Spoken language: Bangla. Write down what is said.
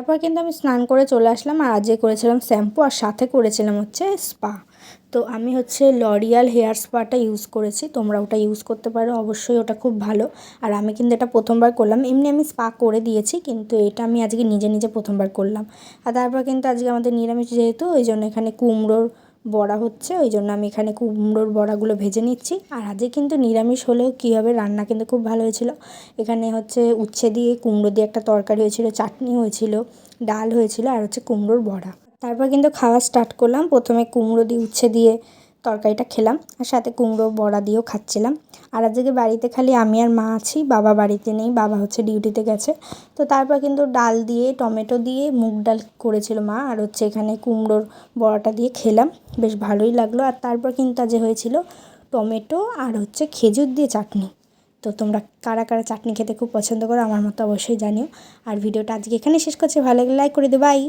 তারপর কিন্তু আমি স্নান করে চলে আসলাম, আর আজকে করেছিলাম শ্যাম্পু আর সাথে করেছিলাম হচ্ছে স্পা। তো আমি হচ্ছে লরিয়াল হেয়ার স্পাটা ইউজ করেছি, তোমরা ওটা ইউজ করতে পারো, অবশ্যই ওটা খুব ভালো। আর আমি কিন্তু এটা প্রথমবার করলাম, এমনি আমি স্পা করে দিয়েছি কিন্তু এটা আমি আজকে নিজে নিজে প্রথমবার করলাম। আর তারপর কিন্তু আজকে আমাদের নিরামিষ যেহেতু ওই জন্য এখানে কুমড়োর বড়া হচ্ছে, ওই জন্য আমি এখানে কুমড়োর বড়াগুলো ভেজে নিচ্ছি। আর আজকে কিন্তু নিরামিষ হলেও কী হবে, রান্না কিন্তু খুব ভালো হয়েছিল। এখানে হচ্ছে উচ্ছে দিয়ে কুমড়ো দিয়ে একটা তরকারি হয়েছিল, চাটনি হয়েছিল, ডাল হয়েছিল আর হচ্ছে কুমড়োর বড়া। তারপর কিন্তু খাওয়া স্টার্ট করলাম, প্রথমে কুমড়ো দিয়ে উচ্ছে দিয়ে তরকারিটা খেলাম আর সাথে কুমড়ো বড়া দিয়েও খাচ্ছিলাম। আর আজকে বাড়িতে খালি আমি আর মা আছি, বাবা বাড়িতে নেই, বাবা হচ্ছে ডিউটিতে গেছে। তো তারপর কিন্তু ডাল দিয়ে টমেটো দিয়ে মুগ ডাল করেছিল মা, আর হচ্ছে এখানে কুমড়োর বড়াটা দিয়ে খেলাম, বেশ ভালোই লাগলো। আর তারপর কিন্তু আজ হয়েছিল টমেটো আর হচ্ছে খেজুর দিয়ে চাটনি। তো তোমরা কারা কারা চাটনি খেতে খুব পছন্দ করো আমার মতো অবশ্যই জানিও। আর ভিডিওটা আজকে এখানে শেষ করছি, ভালো লাগলে লাইক করে দিও, বাই।